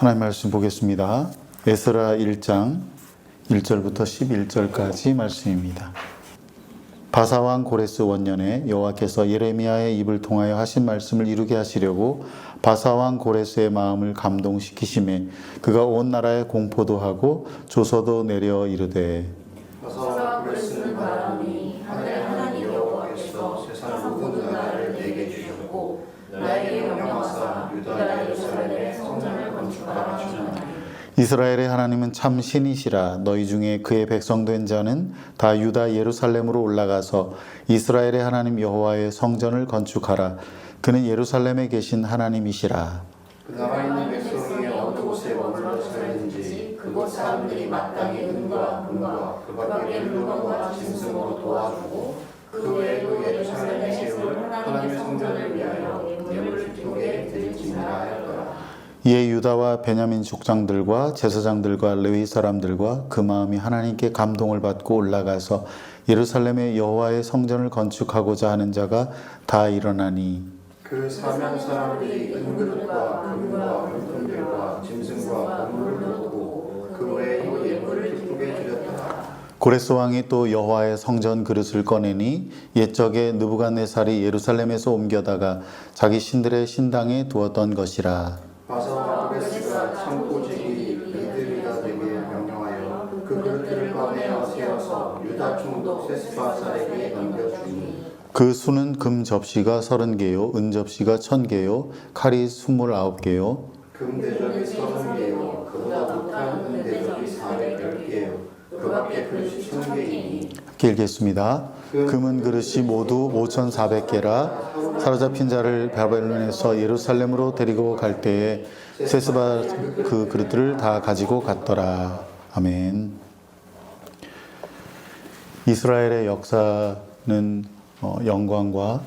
하나님 말씀 보겠습니다. 에스라 1장 1절부터 11절까지 말씀입니다. 바사왕 고레스 원년에 여호와께서 예레미야의 입을 통하여 하신 말씀을 이루게 하시려고 바사왕 고레스의 마음을 감동시키심에 그가 온 나라에 공포도 하고 조서도 내려 이르되 바사왕 고레스는 바라오니 하늘의 하나님 여호와께서 세상 모든 나라를 내게 주셨고 나에게 명령하사 유다 예루살렘의 성전을 건축하라 하시나니 이스라엘의 하나님은 참 신이시라. 너희 중에 그의 백성 된 자는 다 유다 예루살렘으로 올라가서 이스라엘의 하나님 여호와의 성전을 건축하라. 그는 예루살렘에 계신 하나님이시라. 그 나라 있는 백성이 어느 곳에 머물러 살는지 그곳 사람들이 마땅히 은과 금과 그 밖의 물건과 짐승으로 도와주고 그 외에도 예루살렘에 세울 하나님의 성전을 위하여 예물을 기쁘게 드릴지니라 하였더라. 이에 유다와 베냐민 족장들과 제사장들과 레위 사람들과 그 마음이 하나님께 감동을 받고 올라가서 예루살렘의 여호와의 성전을 건축하고자 하는 자가 다 일어나니 그 사면 사람들이 은그릇과 금과 물품들과 짐승과 건물을 놓고 그 외에도 예물을 기쁘게 드렸더라. 고레스 왕이 또 여호와의 성전 그릇을 꺼내니 옛적에 느부갓네살이 예루살렘에서 옮겨다가 자기 신들의 신당에 두었던 것이라. 바사왕 고레스가 창고지기 이들이다 되게 명령하여 그 그릇들을 꺼내어 세워서 유다 총독 세스바살에게 넘겨주니 그 수는 금 접시가 30개요 은 접시가 1000개요 칼이 29개요 금 대접이 30개요 그보다 못한 은 대접이 410개요 그 밖에 그릇이 1000개이니 읽겠습니다. 금은 그릇이 모두 5400개라 사로잡힌 자를 바벨론에서 예루살렘으로 데리고 갈 때에 세스바 그 그릇들을 다 가지고 갔더라. 아멘. 이스라엘의 역사는 영광과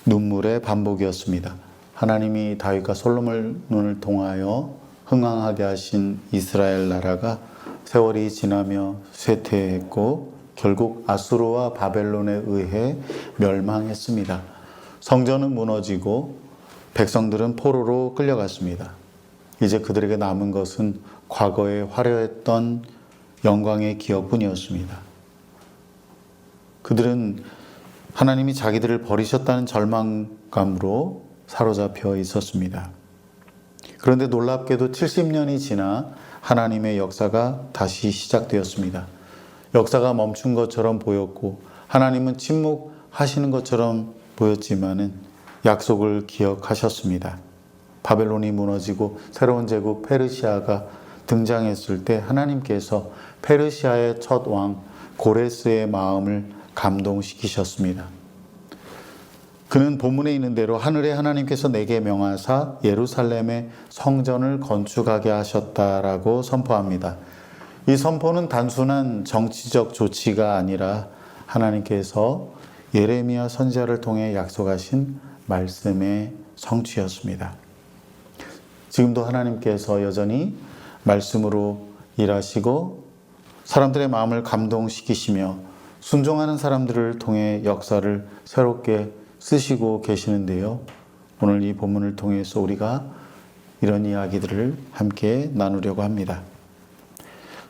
눈물의 반복이었습니다. 하나님이 다윗과 솔로몬을 통하여 흥왕하게 하신 이스라엘 나라가 세월이 지나며 쇠퇴했고 결국 아수르와 바벨론에 의해 멸망했습니다. 성전은 무너지고 백성들은 포로로 끌려갔습니다. 이제 그들에게 남은 것은 과거에 화려했던 영광의 기억뿐이었습니다. 그들은 하나님이 자기들을 버리셨다는 절망감으로 사로잡혀 있었습니다. 그런데 놀랍게도 70년이 지나 하나님의 역사가 다시 시작되었습니다. 역사가 멈춘 것처럼 보였고 하나님은 침묵하시는 것처럼 보였지만은 약속을 기억하셨습니다. 바벨론이 무너지고 새로운 제국 페르시아가 등장했을 때 하나님께서 페르시아의 첫 왕 고레스의 마음을 감동시키셨습니다. 그는 본문에 있는 대로 하늘의 하나님께서 내게 명하사 예루살렘의 성전을 건축하게 하셨다라고 선포합니다. 이 선포는 단순한 정치적 조치가 아니라 하나님께서 예레미야 선지자를 통해 약속하신 말씀의 성취였습니다. 지금도 하나님께서 여전히 말씀으로 일하시고 사람들의 마음을 감동시키시며 순종하는 사람들을 통해 역사를 새롭게 쓰시고 계시는데요. 오늘 이 본문을 통해서 우리가 이런 이야기들을 함께 나누려고 합니다.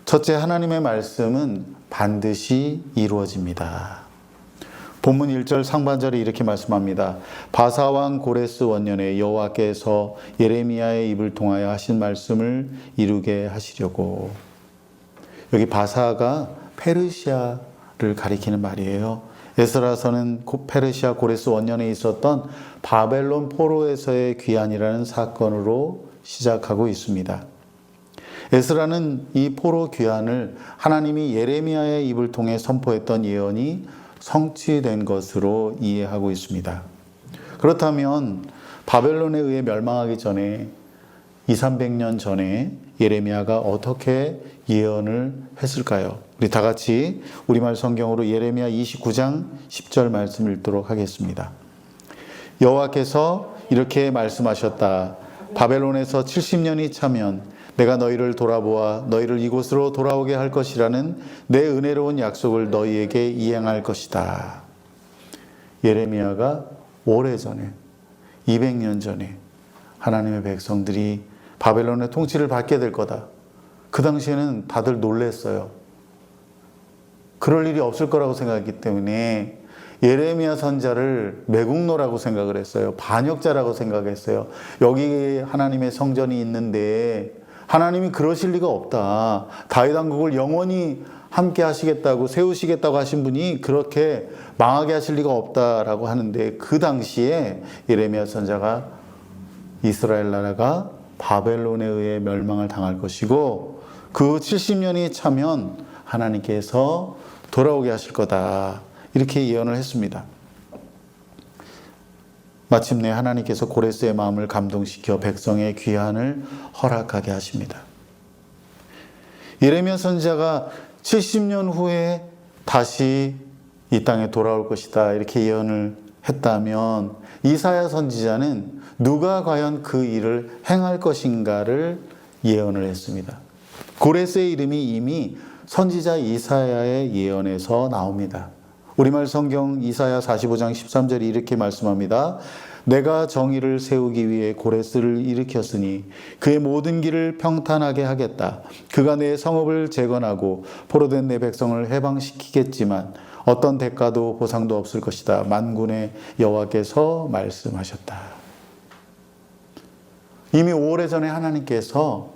첫째, 하나님의 말씀은 반드시 이루어집니다. 본문 1절 상반절에 이렇게 말씀합니다. 바사왕 고레스 원년에 여호와께서 예레미야의 입을 통하여 하신 말씀을 이루게 하시려고. 여기 바사가 페르시아를 가리키는 말이에요. 에스라서는 페르시아 고레스 원년에 있었던 바벨론 포로에서의 귀환이라는 사건으로 시작하고 있습니다. 에스라는 이 포로 귀환을 하나님이 예레미야의 입을 통해 선포했던 예언이 성취된 것으로 이해하고 있습니다. 그렇다면 바벨론에 의해 멸망하기 전에 200~300년 전에 예레미야가 어떻게 예언을 했을까요? 우리 다 같이 우리말 성경으로 예레미야 29장 10절 말씀 읽도록 하겠습니다. 여호와께서 이렇게 말씀하셨다. 바벨론에서 70년이 차면 내가 너희를 돌아보아 너희를 이곳으로 돌아오게 할 것이라는 내 은혜로운 약속을 너희에게 이행할 것이다. 예레미야가 오래전에 200년 전에 하나님의 백성들이 바벨론의 통치를 받게 될 거다. 그 당시에는 다들 놀랬어요. 그럴 일이 없을 거라고 생각했기 때문에 예레미야 선지자를 매국노라고 생각을 했어요. 반역자라고 생각했어요. 여기 하나님의 성전이 있는데 하나님이 그러실 리가 없다. 다윗 왕국을 영원히 함께 하시겠다고 세우시겠다고 하신 분이 그렇게 망하게 하실 리가 없다라고 하는데, 그 당시에 예레미야 선지자가 이스라엘 나라가 바벨론에 의해 멸망을 당할 것이고 그 70년이 차면 하나님께서 돌아오게 하실 거다, 이렇게 예언을 했습니다. 마침내 하나님께서 고레스의 마음을 감동시켜 백성의 귀환을 허락하게 하십니다. 예레미야 선지자가 70년 후에 다시 이 땅에 돌아올 것이다, 이렇게 예언을 했다면 이사야 선지자는 누가 과연 그 일을 행할 것인가를 예언을 했습니다. 고레스의 이름이 이미 선지자 이사야의 예언에서 나옵니다. 우리말 성경 이사야 45장 13절이 이렇게 말씀합니다. 내가 정의를 세우기 위해 고레스를 일으켰으니 그의 모든 길을 평탄하게 하겠다. 그가 내 성읍을 재건하고 포로된 내 백성을 해방시키겠지만 어떤 대가도 보상도 없을 것이다. 만군의 여호와께서 말씀하셨다. 이미 오래전에 하나님께서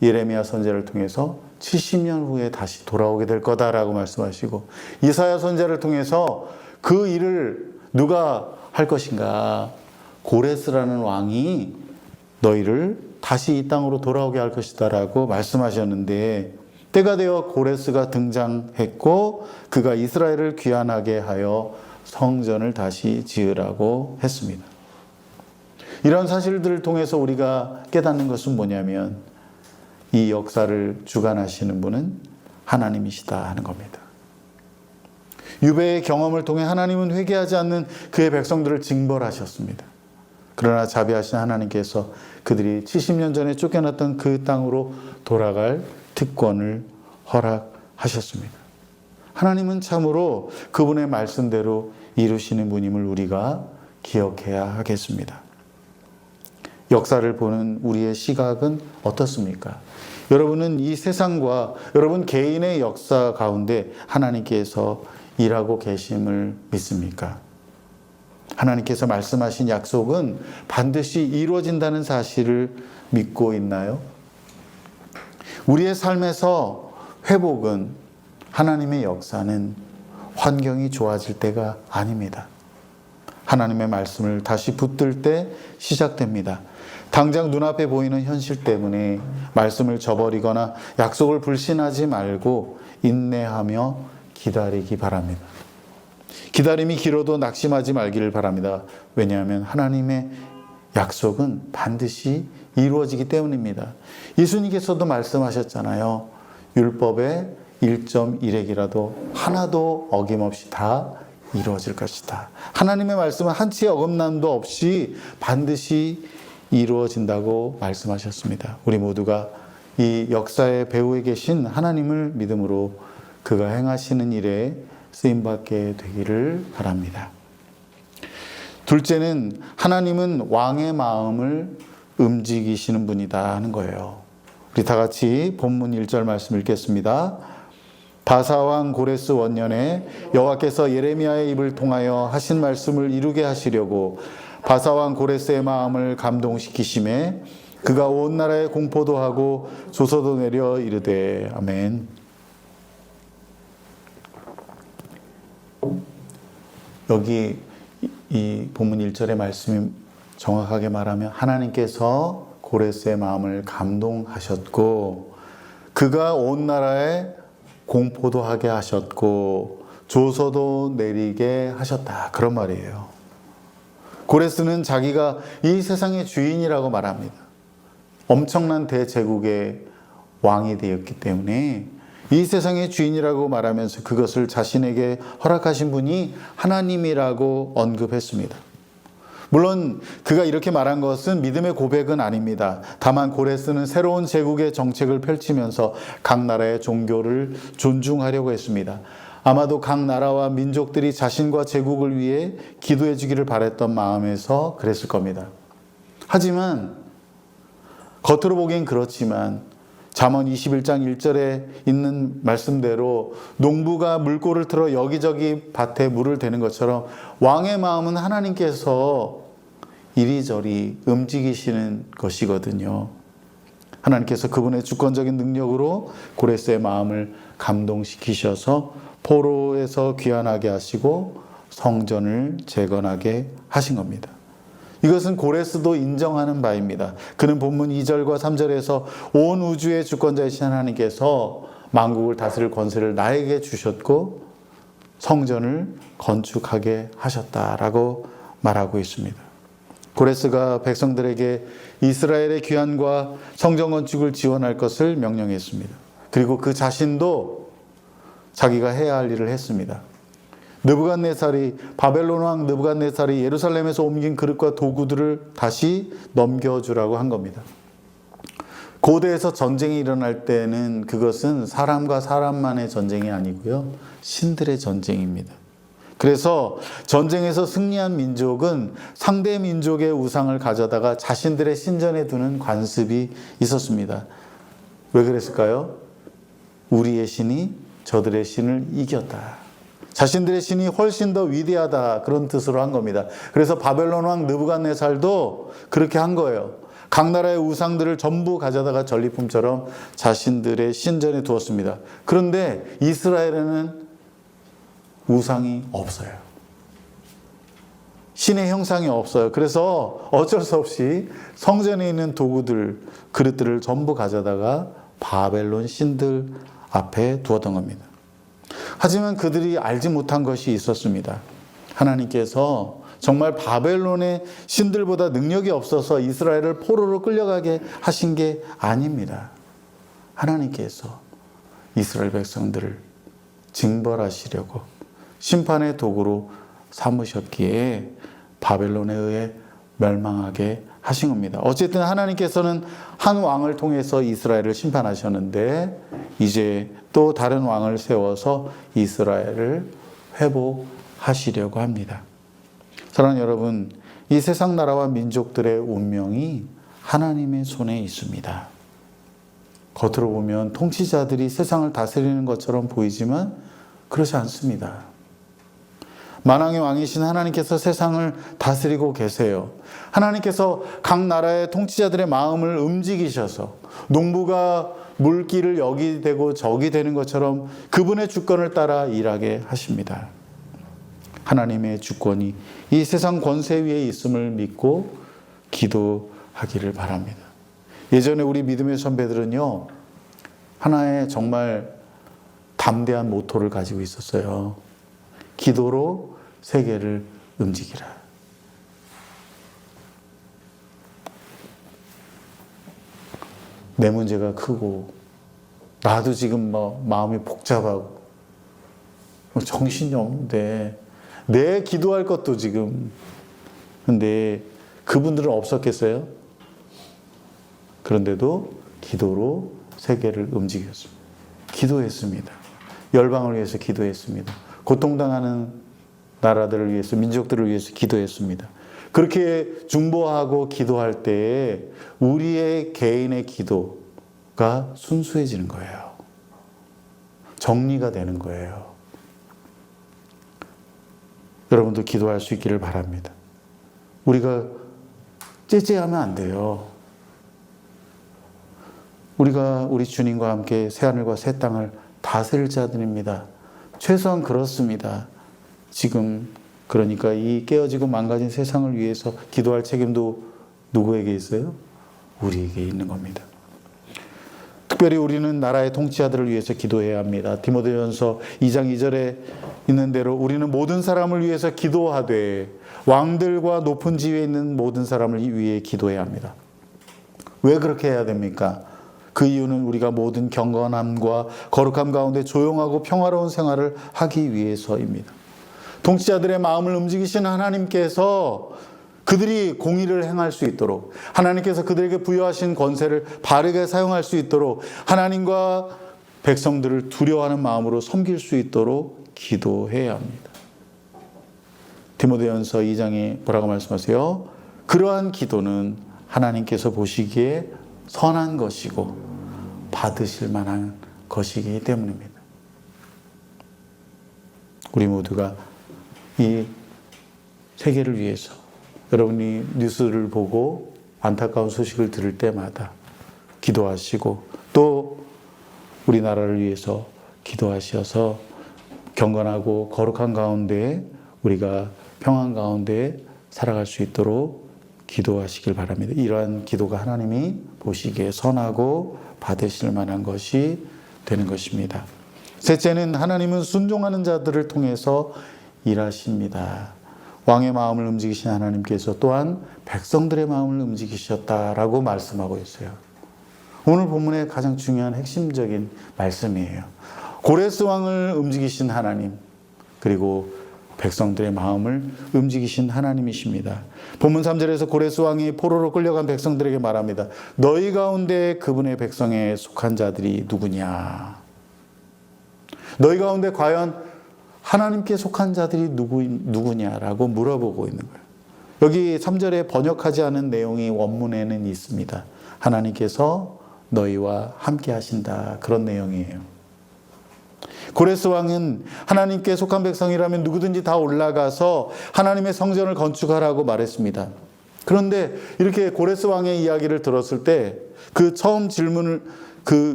예레미야 선지자를 통해서 70년 후에 다시 돌아오게 될 거다라고 말씀하시고, 이사야 선지자를 통해서 그 일을 누가 할 것인가? 고레스라는 왕이 너희를 다시 이 땅으로 돌아오게 할 것이다라고 말씀하셨는데, 때가 되어 고레스가 등장했고 그가 이스라엘을 귀환하게 하여 성전을 다시 지으라고 했습니다. 이런 사실들을 통해서 우리가 깨닫는 것은 뭐냐면 이 역사를 주관하시는 분은 하나님이시다 하는 겁니다. 유배의 경험을 통해 하나님은 회개하지 않는 그의 백성들을 징벌하셨습니다. 그러나 자비하신 하나님께서 그들이 70년 전에 쫓겨났던 그 땅으로 돌아갈 특권을 허락하셨습니다. 하나님은 참으로 그분의 말씀대로 이루시는 분임을 우리가 기억해야 하겠습니다. 역사를 보는 우리의 시각은 어떻습니까? 여러분은 이 세상과 여러분 개인의 역사 가운데 하나님께서 일하고 계심을 믿습니까? 하나님께서 말씀하신 약속은 반드시 이루어진다는 사실을 믿고 있나요? 우리의 삶에서 회복은, 하나님의 역사는 환경이 좋아질 때가 아닙니다. 하나님의 말씀을 다시 붙들 때 시작됩니다. 당장 눈앞에 보이는 현실 때문에 말씀을 저버리거나 약속을 불신하지 말고 인내하며 기다리기 바랍니다. 기다림이 길어도 낙심하지 말기를 바랍니다. 왜냐하면 하나님의 약속은 반드시 이루어지기 때문입니다. 예수님께서도 말씀하셨잖아요. 율법의 1.1핵이라도 하나도 어김없이 다 이루어질 것이다. 하나님의 말씀은 한치의 어긋남도 없이 반드시 이루어진다고 말씀하셨습니다. 우리 모두가 이 역사의 배후에 계신 하나님을 믿음으로 그가 행하시는 일에 쓰임받게 되기를 바랍니다. 둘째는 하나님은 왕의 마음을 움직이시는 분이다 하는 거예요. 우리 다 같이 본문 1절 말씀 읽겠습니다. 바사왕 고레스 원년에 여호와께서 예레미야의 입을 통하여 하신 말씀을 이루게 하시려고 바사왕 고레스의 마음을 감동시키심에 그가 온 나라에 공포도 하고 조서도 내려 이르되. 아멘. 여기 이 본문 1절의 말씀이 정확하게 말하면 하나님께서 고레스의 마음을 감동하셨고 그가 온 나라에 공포도 하게 하셨고 조서도 내리게 하셨다, 그런 말이에요. 고레스는 자기가 이 세상의 주인이라고 말합니다. 엄청난 대제국의 왕이 되었기 때문에 이 세상의 주인이라고 말하면서 그것을 자신에게 허락하신 분이 하나님이라고 언급했습니다. 물론 그가 이렇게 말한 것은 믿음의 고백은 아닙니다. 다만 고레스는 새로운 제국의 정책을 펼치면서 각 나라의 종교를 존중하려고 했습니다. 아마도 각 나라와 민족들이 자신과 제국을 위해 기도해 주기를 바랬던 마음에서 그랬을 겁니다. 하지만 겉으로 보기엔 그렇지만 잠언 21장 1절에 있는 말씀대로 농부가 물꼬를 틀어 여기저기 밭에 물을 대는 것처럼 왕의 마음은 하나님께서 이리저리 움직이시는 것이거든요. 하나님께서 그분의 주권적인 능력으로 고레스의 마음을 감동시키셔서 포로에서 귀환하게 하시고 성전을 재건하게 하신 겁니다. 이것은 고레스도 인정하는 바입니다. 그는 본문 2절과 3절에서 온 우주의 주권자이신 하나님께서 만국을 다스릴 권세를 나에게 주셨고 성전을 건축하게 하셨다라고 말하고 있습니다. 고레스가 백성들에게 이스라엘의 귀환과 성전 건축을 지원할 것을 명령했습니다. 그리고 그 자신도 자기가 해야 할 일을 했습니다. 바벨론 왕 느부갓네살이 예루살렘에서 옮긴 그릇과 도구들을 다시 넘겨주라고 한 겁니다. 고대에서 전쟁이 일어날 때는 그것은 사람과 사람만의 전쟁이 아니고요, 신들의 전쟁입니다. 그래서 전쟁에서 승리한 민족은 상대 민족의 우상을 가져다가 자신들의 신전에 두는 관습이 있었습니다. 왜 그랬을까요? 우리의 신이 저들의 신을 이겼다. 자신들의 신이 훨씬 더 위대하다, 그런 뜻으로 한 겁니다. 그래서 바벨론 왕 느부갓네살도 그렇게 한 거예요. 각 나라의 우상들을 전부 가져다가 전리품처럼 자신들의 신전에 두었습니다. 그런데 이스라엘에는 우상이 없어요. 신의 형상이 없어요. 그래서 어쩔 수 없이 성전에 있는 도구들, 그릇들을 전부 가져다가 바벨론 신들 앞에 두었던 겁니다. 하지만 그들이 알지 못한 것이 있었습니다. 하나님께서 정말 바벨론의 신들보다 능력이 없어서 이스라엘을 포로로 끌려가게 하신 게 아닙니다. 하나님께서 이스라엘 백성들을 징벌하시려고 심판의 도구로 삼으셨기에 바벨론에 의해 멸망하게 하신 겁니다. 어쨌든 하나님께서는 한 왕을 통해서 이스라엘을 심판하셨는데 이제 또 다른 왕을 세워서 이스라엘을 회복하시려고 합니다. 사랑하는 여러분, 이 세상 나라와 민족들의 운명이 하나님의 손에 있습니다. 겉으로 보면 통치자들이 세상을 다스리는 것처럼 보이지만 그렇지 않습니다. 만왕의 왕이신 하나님께서 세상을 다스리고 계세요. 하나님께서 각 나라의 통치자들의 마음을 움직이셔서 농부가 물기를 여기 되고 저기 되는 것처럼 그분의 주권을 따라 일하게 하십니다. 하나님의 주권이 이 세상 권세 위에 있음을 믿고 기도하기를 바랍니다. 예전에 우리 믿음의 선배들은요, 하나의 정말 담대한 모토를 가지고 있었어요. 기도로 세계를 움직이라. 내 문제가 크고 나도 지금 마음이 복잡하고 정신이 없는데 내 기도할 것도 지금, 근데 그분들은 없었겠어요? 그런데도 기도로 세계를 움직였습니다. 기도했습니다. 열방을 위해서 기도했습니다. 고통당하는 나라들을 위해서, 민족들을 위해서 기도했습니다. 그렇게 중보하고 기도할 때에 우리의 개인의 기도가 순수해지는 거예요. 정리가 되는 거예요. 여러분도 기도할 수 있기를 바랍니다. 우리가 째째하면 안 돼요. 우리가 우리 주님과 함께 새하늘과 새 땅을 다스릴 자들입니다. 최소한 그렇습니다. 지금 그러니까 이 깨어지고 망가진 세상을 위해서 기도할 책임도 누구에게 있어요? 우리에게 있는 겁니다. 특별히 우리는 나라의 통치자들을 위해서 기도해야 합니다. 디모데전서 2장 2절에 있는 대로 우리는 모든 사람을 위해서 기도하되 왕들과 높은 지위에 있는 모든 사람을 위해 기도해야 합니다. 왜 그렇게 해야 됩니까? 그 이유는 우리가 모든 경건함과 거룩함 가운데 조용하고 평화로운 생활을 하기 위해서입니다. 통치자들의 마음을 움직이시는 하나님께서 그들이 공의를 행할 수 있도록, 하나님께서 그들에게 부여하신 권세를 바르게 사용할 수 있도록, 하나님과 백성들을 두려워하는 마음으로 섬길 수 있도록 기도해야 합니다. 디모데전서 2장에 뭐라고 말씀하세요? 그러한 기도는 하나님께서 보시기에 선한 것이고 받으실 만한 것이기 때문입니다. 우리 모두가 이 세계를 위해서, 여러분이 뉴스를 보고 안타까운 소식을 들을 때마다 기도하시고 또 우리나라를 위해서 기도하셔서 경건하고 거룩한 가운데 우리가 평안 가운데 살아갈 수 있도록 기도하시길 바랍니다. 이러한 기도가 하나님이 보시기에 선하고 받으실 만한 것이 되는 것입니다. 셋째는 하나님은 순종하는 자들을 통해서 일하십니다. 왕의 마음을 움직이신 하나님께서 또한 백성들의 마음을 움직이셨다라고 말씀하고 있어요. 오늘 본문의 가장 중요한 핵심적인 말씀이에요. 고레스 왕을 움직이신 하나님, 그리고 백성들의 마음을 움직이신 하나님이십니다. 본문 3절에서 고레스 왕이 포로로 끌려간 백성들에게 말합니다. 너희 가운데 그분의 백성에 속한 자들이 누구냐? 너희 가운데 과연 하나님께 속한 자들이 누구냐라고 물어보고 있는 거예요. 여기 3절에 번역하지 않은 내용이 원문에는 있습니다. 하나님께서 너희와 함께 하신다, 그런 내용이에요. 고레스 왕은 하나님께 속한 백성이라면 누구든지 다 올라가서 하나님의 성전을 건축하라고 말했습니다. 그런데 이렇게 고레스 왕의 이야기를 들었을 때, 그 처음 질문을,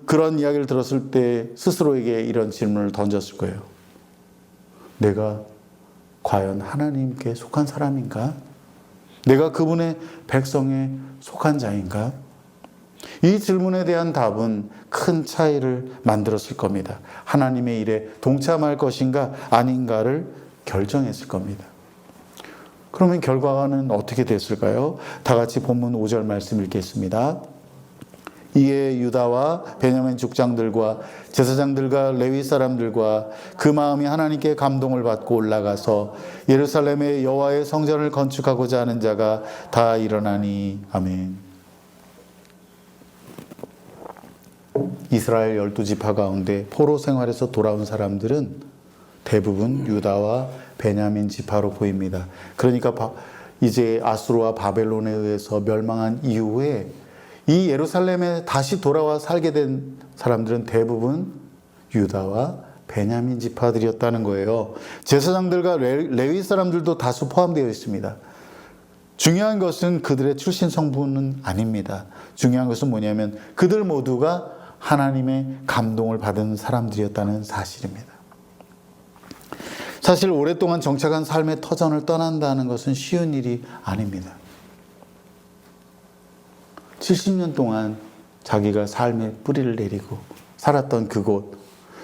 그런 이야기를 들었을 때 스스로에게 이런 질문을 던졌을 거예요. 내가 과연 하나님께 속한 사람인가? 내가 그분의 백성에 속한 자인가? 이 질문에 대한 답은 큰 차이를 만들었을 겁니다. 하나님의 일에 동참할 것인가 아닌가를 결정했을 겁니다. 그러면 결과는 어떻게 됐을까요? 다 같이 본문 5절 말씀 읽겠습니다. 이에 유다와 베냐민 족장들과 제사장들과 레위 사람들과 그 마음이 하나님께 감동을 받고 올라가서 예루살렘에 여호와의 성전을 건축하고자 하는 자가 다 일어나니. 아멘. 이스라엘 12지파 가운데 포로 생활에서 돌아온 사람들은 대부분 유다와 베냐민 지파로 보입니다. 그러니까 이제 아수르와 바벨론에 의해서 멸망한 이후에 이 예루살렘에 다시 돌아와 살게 된 사람들은 대부분 유다와 베냐민 지파들이었다는 거예요. 제사장들과 레위 사람들도 다수 포함되어 있습니다. 중요한 것은 그들의 출신 성분은 아닙니다. 중요한 것은 뭐냐면 그들 모두가 하나님의 감동을 받은 사람들이었다는 사실입니다. 사실 오랫동안 정착한 삶의 터전을 떠난다는 것은 쉬운 일이 아닙니다. 70년 동안 자기가 삶의 뿌리를 내리고 살았던 그곳,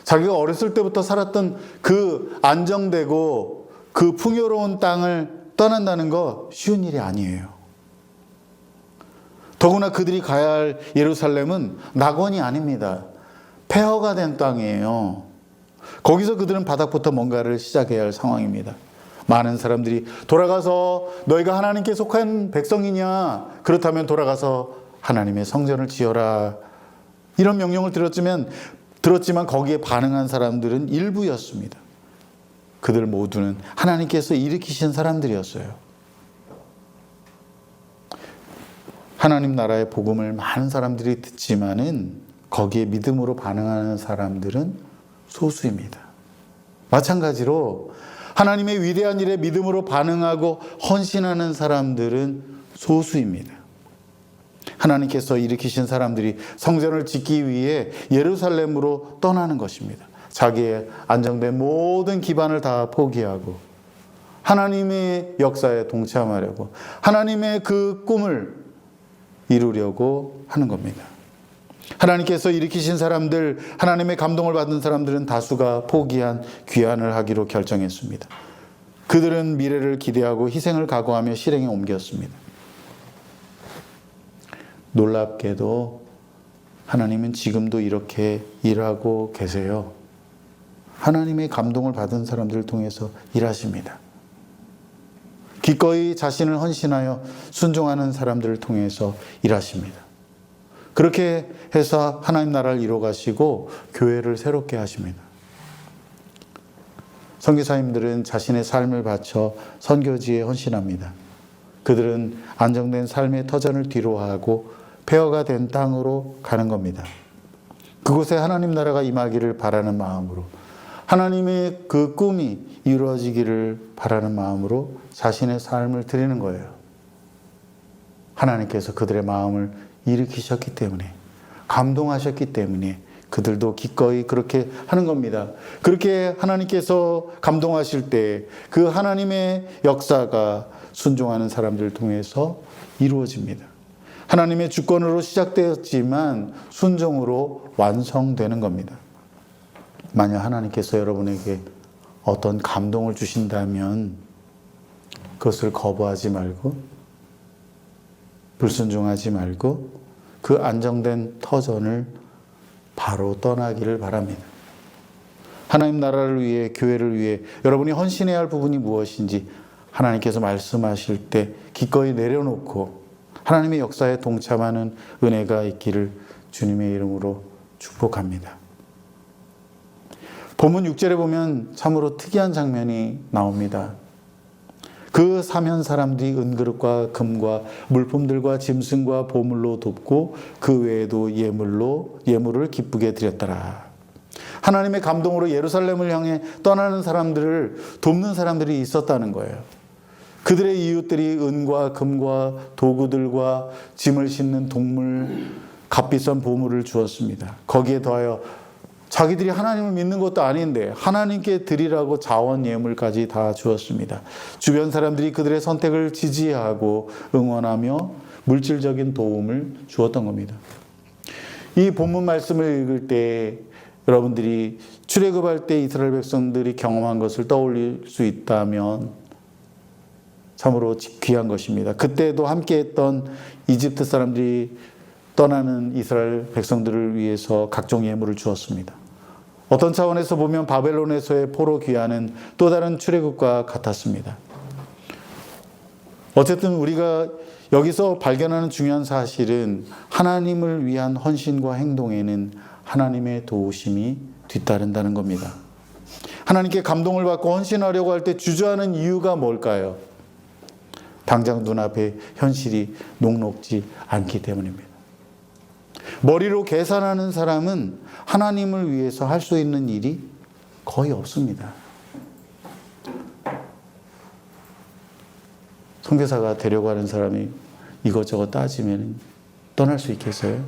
자기가 어렸을 때부터 살았던 그 안정되고 그 풍요로운 땅을 떠난다는 거 쉬운 일이 아니에요. 더구나 그들이 가야 할 예루살렘은 낙원이 아닙니다. 폐허가 된 땅이에요. 거기서 그들은 바닥부터 뭔가를 시작해야 할 상황입니다. 많은 사람들이 돌아가서 너희가 하나님께 속한 백성이냐? 그렇다면 돌아가서 하나님의 성전을 지어라. 이런 명령을 들었지만 거기에 반응한 사람들은 일부였습니다. 그들 모두는 하나님께서 일으키신 사람들이었어요. 하나님 나라의 복음을 많은 사람들이 듣지만은 거기에 믿음으로 반응하는 사람들은 소수입니다. 마찬가지로 하나님의 위대한 일에 믿음으로 반응하고 헌신하는 사람들은 소수입니다. 하나님께서 일으키신 사람들이 성전을 짓기 위해 예루살렘으로 떠나는 것입니다. 자기의 안정된 모든 기반을 다 포기하고 하나님의 역사에 동참하려고, 하나님의 그 꿈을 이루려고 하는 겁니다. 하나님께서 일으키신 사람들, 하나님의 감동을 받은 사람들은 다수가 포기한 귀환을 하기로 결정했습니다. 그들은 미래를 기대하고 희생을 각오하며 실행에 옮겼습니다. 놀랍게도 하나님은 지금도 이렇게 일하고 계세요. 하나님의 감동을 받은 사람들을 통해서 일하십니다. 기꺼이 자신을 헌신하여 순종하는 사람들을 통해서 일하십니다. 그렇게 해서 하나님 나라를 이루어가시고 교회를 새롭게 하십니다. 선교사님들은 자신의 삶을 바쳐 선교지에 헌신합니다. 그들은 안정된 삶의 터전을 뒤로하고 폐허가 된 땅으로 가는 겁니다. 그곳에 하나님 나라가 임하기를 바라는 마음으로, 하나님의 그 꿈이 이루어지기를 바라는 마음으로 자신의 삶을 드리는 거예요. 하나님께서 그들의 마음을 일으키셨기 때문에, 감동하셨기 때문에 그들도 기꺼이 그렇게 하는 겁니다. 그렇게 하나님께서 감동하실 때 그 하나님의 역사가 순종하는 사람들을 통해서 이루어집니다. 하나님의 주권으로 시작되었지만 순종으로 완성되는 겁니다. 만약 하나님께서 여러분에게 어떤 감동을 주신다면 그것을 거부하지 말고, 불순종하지 말고 그 안정된 터전을 바로 떠나기를 바랍니다. 하나님 나라를 위해, 교회를 위해 여러분이 헌신해야 할 부분이 무엇인지 하나님께서 말씀하실 때 기꺼이 내려놓고 하나님의 역사에 동참하는 은혜가 있기를 주님의 이름으로 축복합니다. 본문 6절에 보면 참으로 특이한 장면이 나옵니다. 그 사면 사람들이 은그릇과 금과 물품들과 짐승과 보물로 돕고 그 외에도 예물을 기쁘게 드렸더라. 하나님의 감동으로 예루살렘을 향해 떠나는 사람들을 돕는 사람들이 있었다는 거예요. 그들의 이웃들이 은과 금과 도구들과 짐을 싣는 동물, 값비싼 보물을 주었습니다. 거기에 더하여 자기들이 하나님을 믿는 것도 아닌데 하나님께 드리라고 자원 예물까지 다 주었습니다. 주변 사람들이 그들의 선택을 지지하고 응원하며 물질적인 도움을 주었던 겁니다. 이 본문 말씀을 읽을 때 여러분들이 출애굽할 때 이스라엘 백성들이 경험한 것을 떠올릴 수 있다면 참으로 귀한 것입니다. 그때도 함께했던 이집트 사람들이 떠나는 이스라엘 백성들을 위해서 각종 예물을 주었습니다. 어떤 차원에서 보면 바벨론에서의 포로 귀환은 또 다른 출애굽과 같았습니다. 어쨌든 우리가 여기서 발견하는 중요한 사실은 하나님을 위한 헌신과 행동에는 하나님의 도우심이 뒤따른다는 겁니다. 하나님께 감동을 받고 헌신하려고 할 때 주저하는 이유가 뭘까요? 당장 눈앞에 현실이 녹록지 않기 때문입니다. 머리로 계산하는 사람은 하나님을 위해서 할 수 있는 일이 거의 없습니다. 선교사가 되려고 하는 사람이 이것저것 따지면 떠날 수 있겠어요?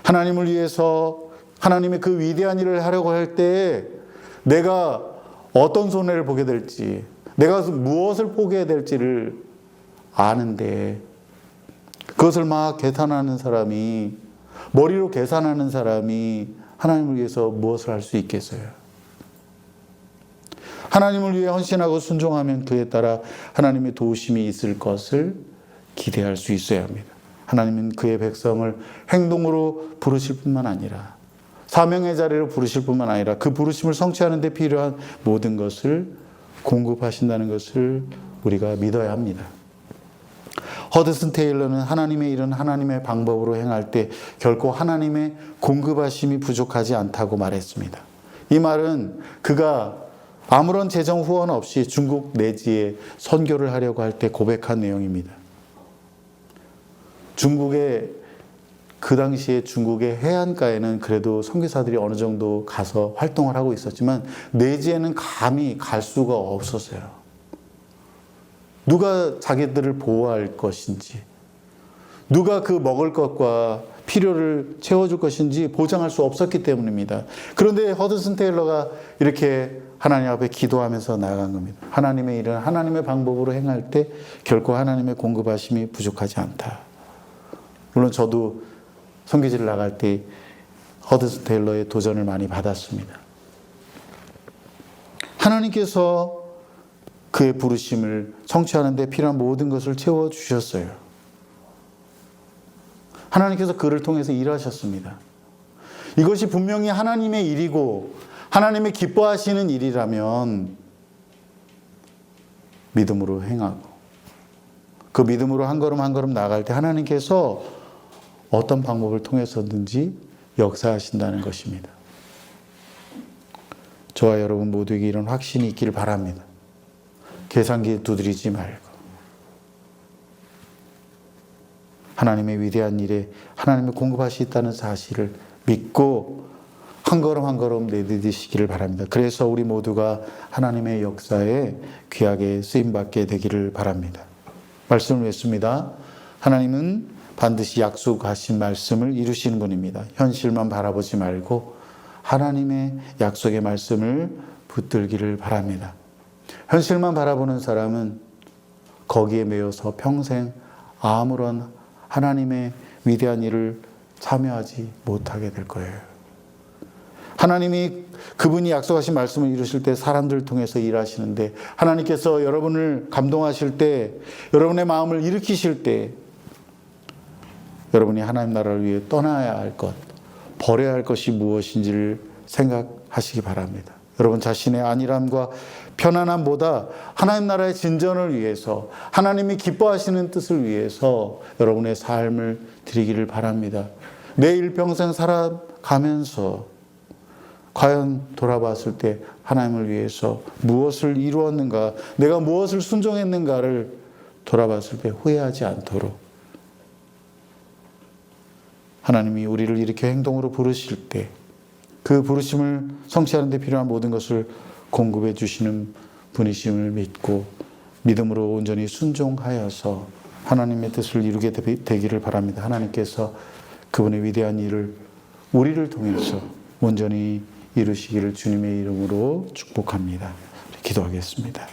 하나님을 위해서 하나님의 그 위대한 일을 하려고 할 때 내가 어떤 손해를 보게 될지, 내가 무엇을 포기해야 될지를 아는데 그것을 막 계산하는 사람이, 머리로 계산하는 사람이 하나님을 위해서 무엇을 할 수 있겠어요? 하나님을 위해 헌신하고 순종하면 그에 따라 하나님의 도우심이 있을 것을 기대할 수 있어야 합니다. 하나님은 그의 백성을 행동으로 부르실 뿐만 아니라 사명의 자리로 부르실 뿐만 아니라 그 부르심을 성취하는 데 필요한 모든 것을 공급하신다는 것을 우리가 믿어야 합니다. 허드슨 테일러는 하나님의 일은 하나님의 방법으로 행할 때 결코 하나님의 공급하심이 부족하지 않다고 말했습니다. 이 말은 그가 아무런 재정 후원 없이 중국 내지에 선교를 하려고 할 때 고백한 내용입니다. 그 당시에 중국의 해안가에는 그래도 선교사들이 어느 정도 가서 활동을 하고 있었지만 내지에는 감히 갈 수가 없었어요. 누가 자기들을 보호할 것인지, 누가 그 먹을 것과 필요를 채워줄 것인지 보장할 수 없었기 때문입니다. 그런데 허드슨 테일러가 이렇게 하나님 앞에 기도하면서 나아간 겁니다. 하나님의 일은 하나님의 방법으로 행할 때 결코 하나님의 공급하심이 부족하지 않다. 물론 저도 선교지를 나갈 때 허드슨 테일러의 도전을 많이 받았습니다. 하나님께서 그의 부르심을 성취하는 데 필요한 모든 것을 채워주셨어요. 하나님께서 그를 통해서 일하셨습니다. 이것이 분명히 하나님의 일이고 하나님의 기뻐하시는 일이라면 믿음으로 행하고 그 믿음으로 한 걸음 한 걸음 나아갈 때 하나님께서 어떤 방법을 통해서든지 역사하신다는 것입니다. 저와 여러분 모두에게 이런 확신이 있기를 바랍니다. 계산기 두드리지 말고 하나님의 위대한 일에 하나님의 공급하시겠다는 사실을 믿고 한 걸음 한 걸음 내디디시기를 바랍니다. 그래서 우리 모두가 하나님의 역사에 귀하게 쓰임받게 되기를 바랍니다. 말씀을 맺습니다. 하나님은 반드시 약속하신 말씀을 이루시는 분입니다. 현실만 바라보지 말고 하나님의 약속의 말씀을 붙들기를 바랍니다. 현실만 바라보는 사람은 거기에 매여서 평생 아무런 하나님의 위대한 일을 참여하지 못하게 될 거예요. 하나님이 그분이 약속하신 말씀을 이루실 때 사람들을 통해서 일하시는데 하나님께서 여러분을 감동하실 때 여러분의 마음을 일으키실 때 여러분이 하나님 나라를 위해 떠나야 할 것, 버려야 할 것이 무엇인지를 생각하시기 바랍니다. 여러분 자신의 안일함과 편안함보다 하나님 나라의 진전을 위해서 하나님이 기뻐하시는 뜻을 위해서 여러분의 삶을 드리기를 바랍니다. 내 일평생 살아가면서 과연 돌아봤을 때 하나님을 위해서 무엇을 이루었는가, 내가 무엇을 순종했는가를 돌아봤을 때 후회하지 않도록 하나님이 우리를 이렇게 행동으로 부르실 때 그 부르심을 성취하는 데 필요한 모든 것을 공급해 주시는 분이심을 믿고 믿음으로 온전히 순종하여서 하나님의 뜻을 이루게 되기를 바랍니다. 하나님께서 그분의 위대한 일을 우리를 통해서 온전히 이루시기를 주님의 이름으로 축복합니다. 기도하겠습니다.